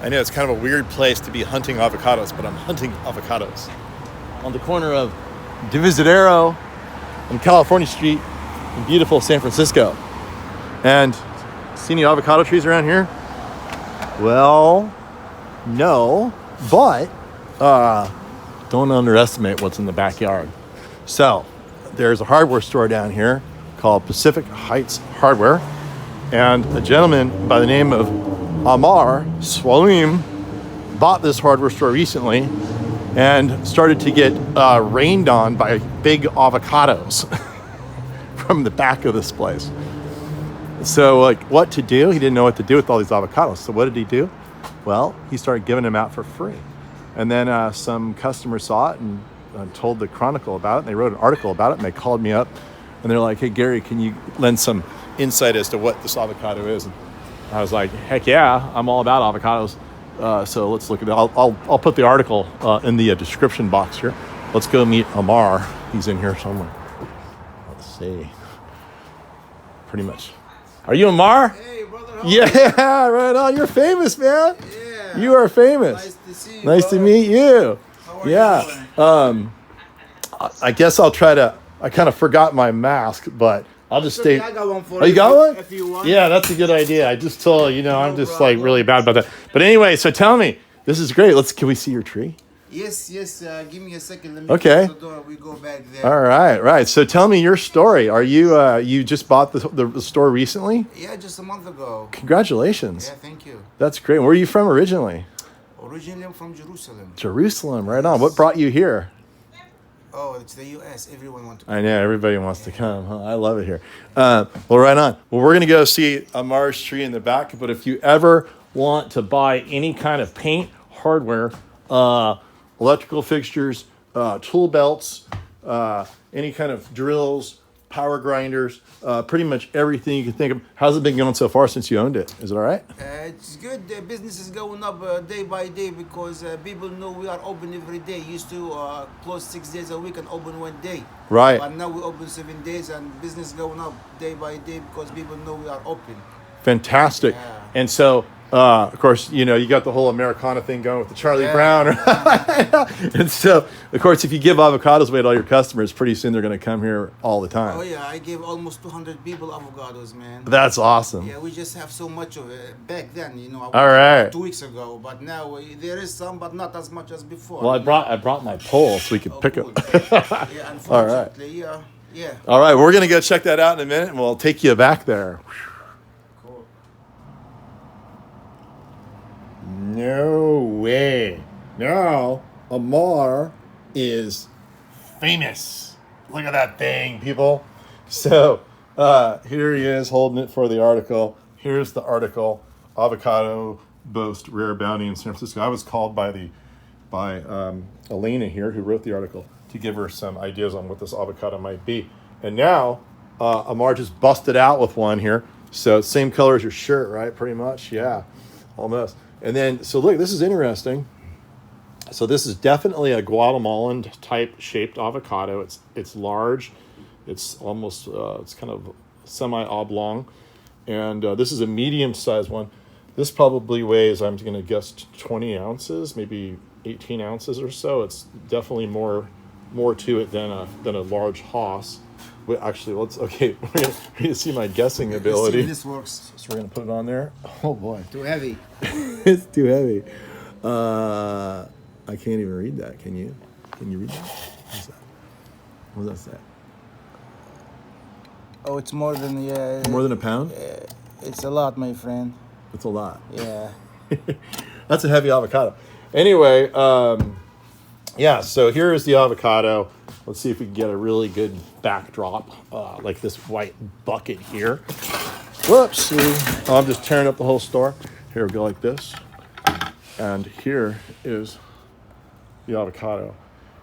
I know it's kind of a weird place to be hunting avocados, but I'm hunting avocados on the corner of Divisadero and California Street in beautiful San Francisco. And see any avocado trees around here? Well, no, but don't underestimate what's in the backyard. So there's a hardware store down here called Pacific Heights Hardware, and a gentleman by the name of Ammar, Swalim, bought this hardware store recently and started to get rained on by big avocados from the back of this place. So like what to do? He didn't know what to do with all these avocados. So what did he do? Well, he started giving them out for free. And then some customers saw it and told the Chronicle about it. And they wrote an article about it, and they called me up and they're like, "Hey Gary, can you lend some insight as to what this avocado is?" And I was like, "Heck yeah, I'm all about avocados. So let's look at it. I'll put the article in the description box here. Let's go meet Ammar. He's in here somewhere. Let's see. Pretty much. Are you Ammar? Hey, brother. Yeah, right on. You're famous, man. Yeah. You are famous. Nice to see you. Nice to meet you. How are Yeah. you doing? I guess I'll try to. I kind of forgot my mask, but I'll just stay. I got one for Oh, you got one? If you want. Yeah, that's a good idea. I just told you know, I'm just like problem. really bad about that. But anyway, so tell me, this is great. Can we see your tree? Yes. Give me a second. Let me Okay. close the door. We go back there. All right. So tell me your story. Are you you just bought the store recently? Yeah, just a month ago. Congratulations. Yeah, thank you. That's great. Where are you from originally? Originally, I'm from Jerusalem. Jerusalem. Right on. What brought you here? Oh, it's the U.S. Everyone wants to. I know everybody wants to come. Huh? I love it here. Well, right on. Well, we're gonna go see Ammar's tree in the back. But if you ever want to buy any kind of paint, hardware, electrical fixtures, tool belts, any kind of drills, power grinders, pretty much everything you can think of. How's it been going so far since you owned it? Is it all right? It's good. The business is going up day by day because people know we are open every day. Used to close 6 days a week and open one day. Right. But now we open 7 days and business going up day by day because people know we are open. Fantastic. Yeah. And so, of course, you know, you got the whole Americana thing going with the Charlie Brown. And so, of course, if you give avocados away to all your customers, pretty soon they're going to come here all the time. Oh yeah, I gave almost 200 people avocados, man. That's awesome. Yeah, we just have so much of it back then, you know. All right. 2 weeks ago, but now there is some, but not as much as before. Well, I brought my pole so we could pick good. it. Yeah, unfortunately, yeah. All right, we're going to go check that out in a minute, and we'll take you back there. Cool. No way. Now, Ammar is famous. Look at that thing, people. So, here he is holding it for the article. Here's the article. Avocado boast rare bounty in San Francisco. I was called by Elena here, who wrote the article, to give her some ideas on what this avocado might be. And now, Ammar just busted out with one here. So, same color as your shirt, right? Pretty much. Yeah, almost. And then, so look, this is interesting. So this is definitely a Guatemalan type shaped avocado. It's large. It's almost, it's kind of semi-oblong. And this is a medium-sized one. This probably weighs, I'm going to guess, 20 ounces, maybe 18 ounces or so. It's definitely more to it than a large Haas. Actually, we're going to see my guessing ability. Let's see if this works. So we're going to put it on there. Oh, boy. Too heavy. It's too heavy. I can't even read that. Can you? Can you read that? What's that? What does that say? Oh, it's more than More than a pound? It's a lot, my friend. It's a lot. Yeah. That's a heavy avocado. Anyway, yeah, so here's the avocado. Let's see if we can get a really good backdrop, like this white bucket here. Whoops. Oh, I'm just tearing up the whole store. Here we go like this. And here is the avocado.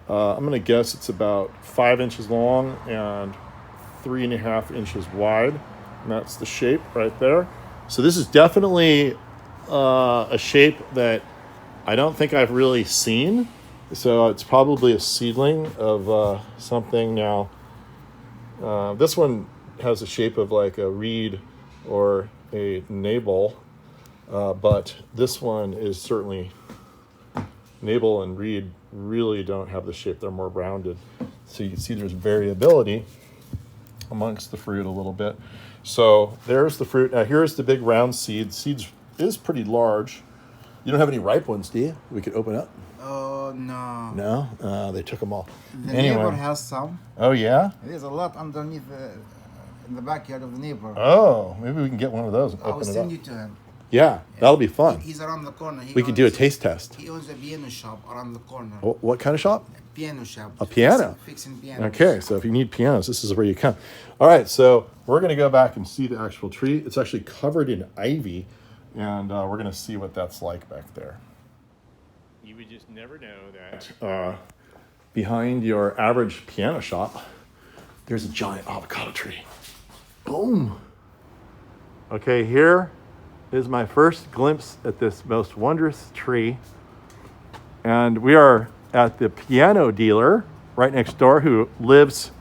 I'm going to guess it's about 5 inches long and 3.5 inches wide. And that's the shape right there. So this is definitely a shape that I don't think I've really seen. So it's probably a seedling of something. Now, this one has the shape of like a reed or a navel. But this one is certainly, Nabal and Reed really don't have the shape. They're more rounded. So you can see there's variability amongst the fruit a little bit. So there's the fruit. Now here's the big round seed. Seeds is pretty large. You don't have any ripe ones, do you? We could open up. Oh, no. No? They took them all. The neighbor has some. Oh, yeah? There's a lot underneath in the backyard of the neighbor. Oh, maybe we can get one of those and I will open it send up. you to him. Yeah, that'll be fun. He's around the corner. We could do a taste test. He owns a piano shop around the corner. What kind of shop? Piano shop. A piano? Fixing pianos. Okay, so if you need pianos, this is where you come. All right, so we're going to go back and see the actual tree. It's actually covered in ivy, and we're going to see what that's like back there. You would just never know that behind your average piano shop, there's a giant avocado tree. Boom. Okay, here is my first glimpse at this most wondrous tree. And we are at the piano dealer right next door who lives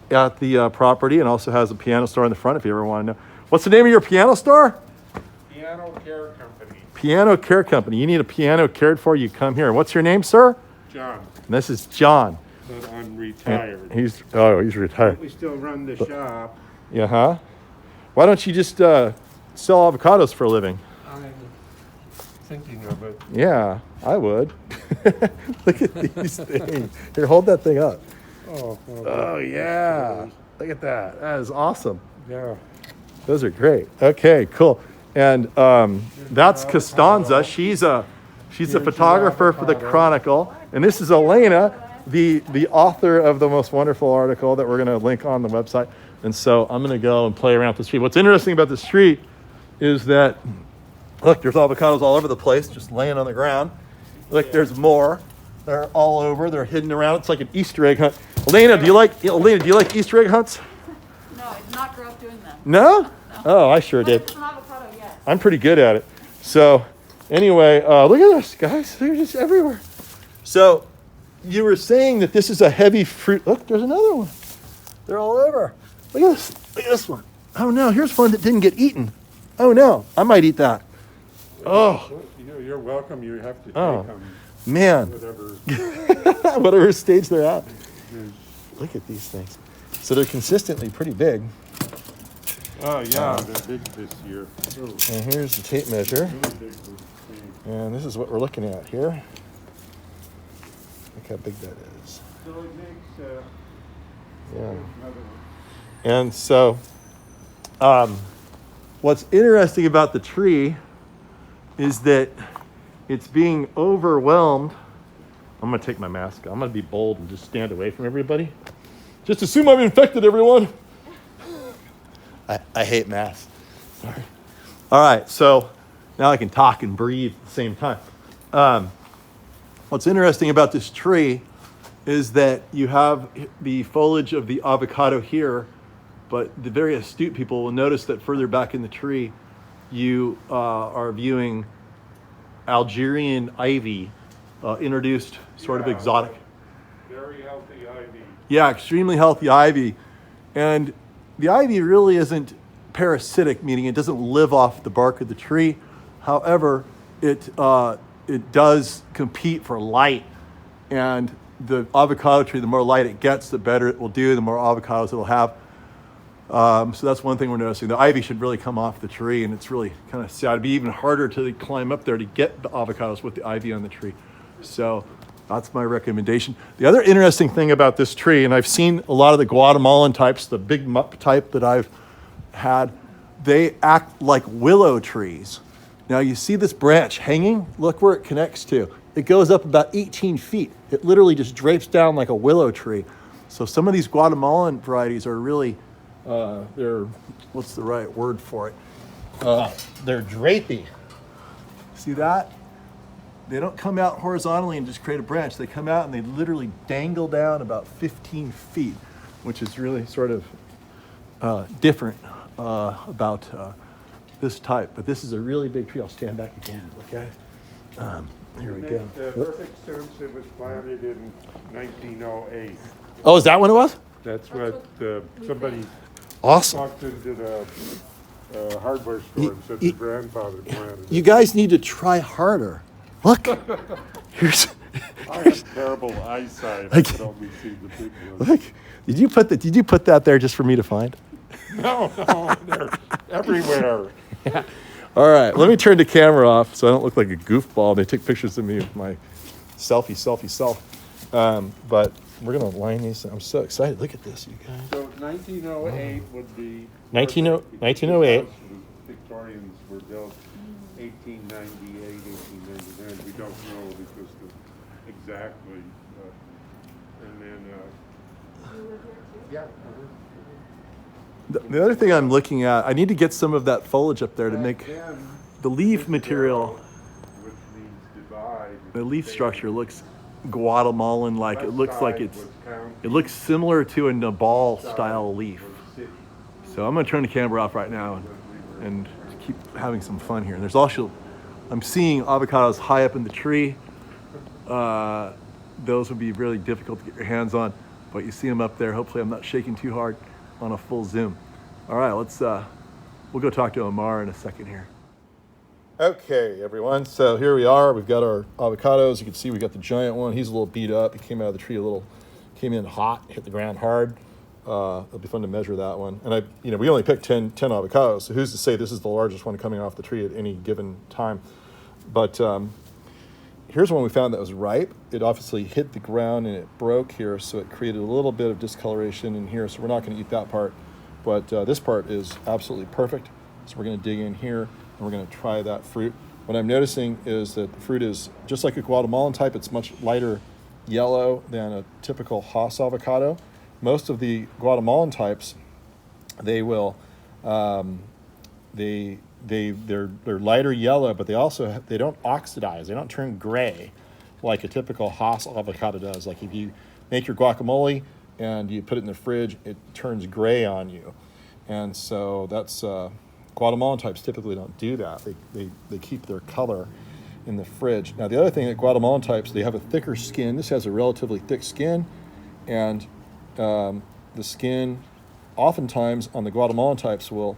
at the property and also has a piano store in the front if you ever want to know. What's the name of your piano store? Piano Care Company. Piano Care Company. You need a piano cared for, you come here. What's your name, sir? John, And this is John. but I'm retired. He's retired. We still run the shop. Yeah, huh? Why don't you just sell avocados for a living? I'm thinking of it. Yeah, I would. Look at these things. Here, hold that thing up. Oh, Oh, yeah. Look at that. That is awesome. yeah. Those are great. Okay, cool. And that's Costanza. She's a photographer for the Chronicle. And this is Elena, the author of the most wonderful article that we're going to link on the website. And so I'm going to go and play around with this tree. What's interesting about this tree is that, look, there's avocados all over the place, just laying on the ground. Look, there's more. They're all over. They're hidden around. It's like an Easter egg hunt. Elena, do you like Easter egg hunts? No, I did not grow up doing them. No? Oh, I sure But did. it's an avocado, yes. I'm pretty good at it. So anyway, look at this, guys. They're just everywhere. So you were saying that this is a heavy fruit. Look, there's another one. They're all over. Look at this. Look at this one. Oh, no. Here's one that didn't get eaten. Oh, no. I might eat that. Oh, You're welcome. You have to take Oh. them. man. Whatever. Whatever stage they're at. Look at these things. So they're consistently pretty big. Oh, yeah. They're big this year. And here's the tape measure. Really big this year. And this is what we're looking at here. Look how big that is. So it makes Yeah. another one. And so, what's interesting about the tree is that it's being overwhelmed. I'm going to take my mask off. I'm going to be bold and just stand away from everybody. Just assume I'm infected, everyone. I hate masks. Sorry. All right, so now I can talk and breathe at the same time. What's interesting about this tree is that you have the foliage of the avocado here, but the very astute people will notice that further back in the tree, you are viewing Algerian ivy, introduced sort of exotic. Very healthy ivy. Yeah, extremely healthy ivy. And the ivy really isn't parasitic, meaning it doesn't live off the bark of the tree. However, it does compete for light. And the avocado tree, the more light it gets, the better it will do, the more avocados it'll have. So that's one thing we're noticing. The ivy should really come off the tree, and it's really kind of sad. It'd be even harder to climb up there to get the avocados with the ivy on the tree. So that's my recommendation. The other interesting thing about this tree, and I've seen a lot of the Guatemalan types, the big mup type that I've had, they act like willow trees. Now you see this branch hanging? Look where it connects to. It goes up about 18 feet. It literally just drapes down like a willow tree. So some of these Guatemalan varieties are really, they're, what's the right word for it? They're drapey. See that? They don't come out horizontally and just create a branch. They come out and they literally dangle down about 15 feet, which is really sort of different about this type. But this is a really big tree. I'll stand back again. Look at it. Here we go. Makes perfect sense. It was planted in 1908. Oh, is that when it was? That's what somebody Awesome. talked into the hardware store and said your grandfather planted You it. guys need to try harder. Look, here's. I have terrible eyesight. I Like- could only see the big ones. Look, did you put that there just for me to find? No, they're everywhere. All right, let me turn the camera off so I don't look like a goofball. They take pictures of me with my selfie self. But we're gonna line these. I'm so excited. Look at this, you guys. So 1908 would be... 1908. Victorians were built 1898, 1899. We don't know because exactly. And then... yeah. The other thing I'm looking at, I need to get some of that foliage up there to make Then, the leaf material. which means divide. The leaf structure looks Guatemalan-like. It looks like Left it's. side was county, It looks similar to a Nabal style side leaf. was city. So I'm gonna turn the camera off right now and keep having some fun here. And there's also, I'm seeing avocados high up in the tree. Those would be really difficult to get your hands on, but you see them up there. Hopefully I'm not shaking too hard on a full zoom. All right, we'll go talk to Ammar in a second here. Okay, everyone, so here we are. We've got our avocados. You can see we got the giant one. He's a little beat up. He came out of the tree came in hot, hit the ground hard. It'll be fun to measure that one. And we only picked 10 avocados, so who's to say this is the largest one coming off the tree at any given time. But here's one we found that was ripe. It obviously hit the ground and it broke here, so it created a little bit of discoloration in here, so we're not gonna eat that part. But this part is absolutely perfect. So we're gonna dig in here and we're gonna try that fruit. What I'm noticing is that the fruit is just like a Guatemalan type. It's much lighter yellow than a typical Haas avocado. Most of the Guatemalan types, they will, they're lighter yellow, but they don't oxidize. They don't turn gray like a typical Haas avocado does. Like if you make your guacamole and you put it in the fridge, it turns gray on you. And so that's, Guatemalan types typically don't do that. They keep their color in the fridge. Now the other thing that Guatemalan types, they have a thicker skin. This has a relatively thick skin, and the skin oftentimes on the Guatemalan types will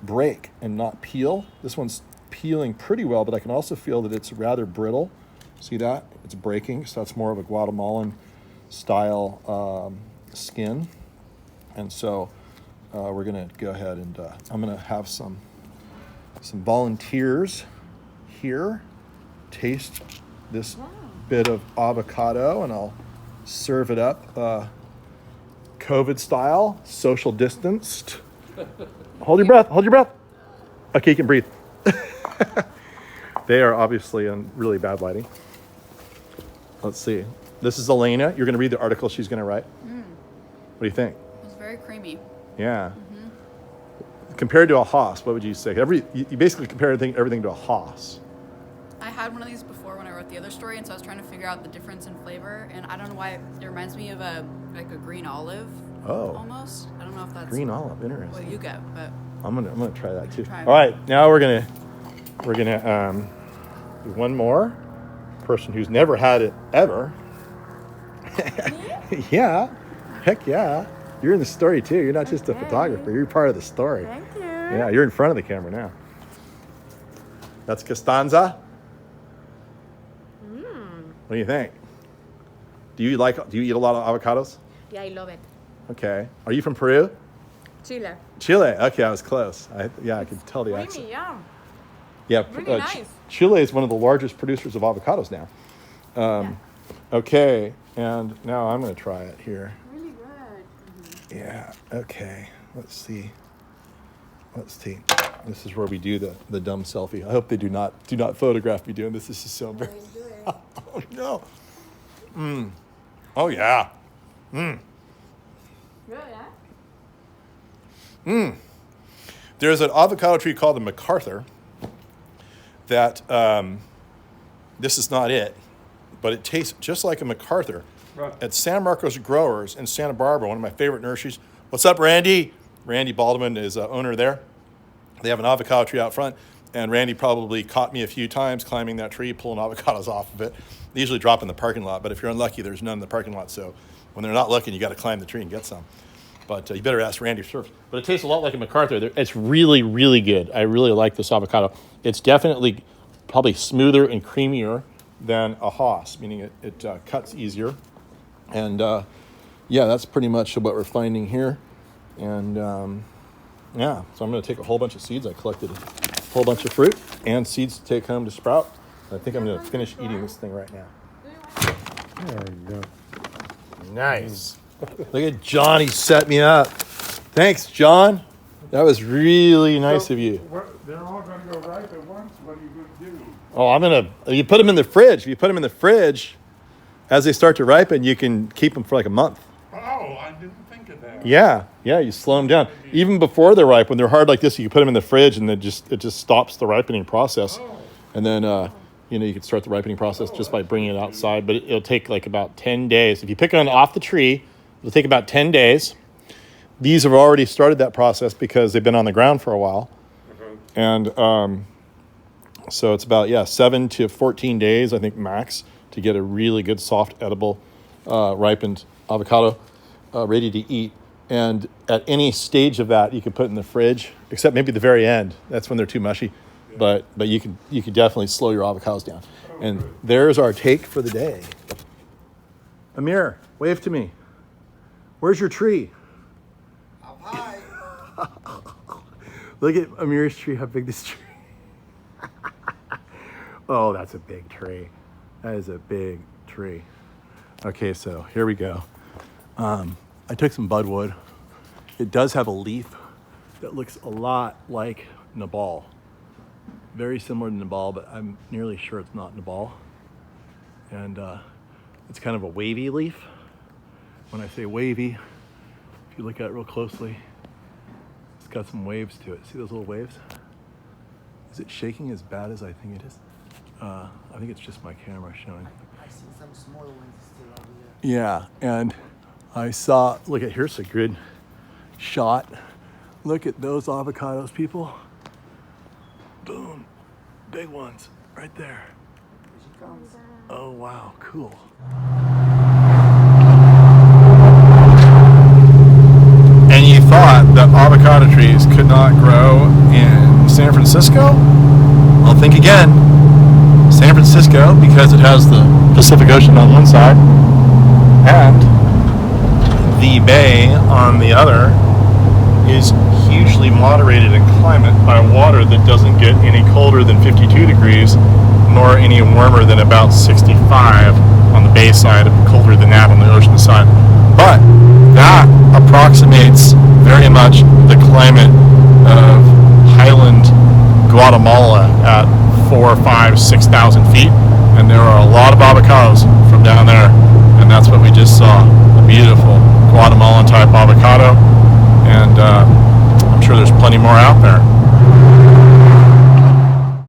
break and not peel. This one's peeling pretty well, but I can also feel that it's rather brittle. See that? It's breaking, so that's more of a Guatemalan style skin. And so we're gonna go ahead and I'm gonna have some volunteers here taste this bit of avocado, and I'll serve it up COVID style, social distanced. Hold your breath. Okay, you can breathe. They are obviously in really bad lighting. Let's see. This is Elena. You're going to read the article she's going to write. What do you think? It's very creamy. Yeah. Compared to a Haas, what would you say? You basically compare everything to a Haas. I had one of these before when I wrote the other story, and so I was trying to figure out the difference in flavor. And I don't know why it reminds me of a green olive. Oh. Almost. I don't know if that's Green olive, what interesting. you get, but I'm gonna try that too. Try it. All right, now we're gonna do one more person who's never had it ever. Yeah, heck yeah. You're in the story too. You're not just a photographer. You're part of the story. Thank you. Yeah, you're in front of the camera now. That's Costanza. What do you think? Do you eat a lot of avocados? Yeah, I love it. Okay. Are you from Peru? Chile. Chile. Okay, I was close. I could tell the accent. Creamy, yeah. Yeah, Really nice. Chile is one of the largest producers of avocados now. Okay, and now I'm going to try it here. Really good. Yeah, okay. Let's see. This is where we do the dumb selfie. I hope they do not photograph me doing this. This is so embarrassing. Oh, no. Oh, yeah. Good, yeah? There's an avocado tree called the MacArthur that, this is not it, but it tastes just like a MacArthur. Right. At San Marcos Growers in Santa Barbara, one of my favorite nurseries. What's up, Randy? Randy Baldwin is owner there. They have an avocado tree out front, and Randy probably caught me a few times climbing that tree, pulling avocados off of it. They usually drop in the parking lot, but if you're unlucky, there's none in the parking lot. So when they're not looking, you got to climb the tree and get some. But you better ask Randy first. But it tastes a lot like a MacArthur. It's really, really good. I really like this avocado. It's definitely probably smoother and creamier than a Haas, meaning it cuts easier. And yeah, that's pretty much what we're finding here. And yeah, so I'm going to take a whole bunch of seeds. I collected a whole bunch of fruit and seeds to take home to sprout. I think I'm going to finish eating this thing right now. There you go. Nice. Look at John. He set me up. Thanks, John. That was really nice of you. They're all going to go ripe at once. What are you going to do? Oh, you put them in the fridge. If you put them in the fridge, as they start to ripen, you can keep them for like a month. Oh, I didn't think of that. Yeah, you slow them down. Even before they're ripe, when they're hard like this, you can put them in the fridge, and it just stops the ripening process. Oh. And then you can start the ripening process just by bringing it outside. But it'll take like about 10 days. If you pick one off the tree, it'll take about 10 days. These have already started that process because they've been on the ground for a while. And so it's about 7 to 14 days, I think, max, to get a really good, soft, edible, ripened avocado ready to eat. And at any stage of that, you can put it in the fridge, except maybe the very end. That's when they're too mushy. But you can definitely slow your avocados down. And there's our take for the day. Ammar, wave to me. Where's your tree? Up high. Look at Ammir's tree, how big this tree. Oh, that's a big tree. That is a big tree. Okay, so here we go. I took some budwood. It does have a leaf that looks a lot like Nabal. Very similar to Nabal, but I'm nearly sure it's not Nabal. And it's kind of a wavy leaf. When I say wavy, if you look at it real closely, it's got some waves to it. See those little waves? Is it shaking as bad as I think it is? I think it's just my camera showing. I see some small ones still over here. Yeah, and I saw, here's a good shot. Look at those avocados, people. Boom, big ones right there. Here she comes. Oh, wow, cool. And you thought that avocado trees could not grow in San Francisco? Well, think again. San Francisco, because it has the Pacific Ocean on one side and the bay on the other, is hugely moderated in climate by water that doesn't get any colder than 52 degrees nor any warmer than about 65 on the bay side, colder than that on the ocean side. But that approximates very much the climate of highland Guatemala at 4,000, 5,000, 6,000 feet, and there are a lot of avocados from down there, and that's what we just saw, a beautiful Guatemalan type avocado, and I'm sure there's plenty more out there.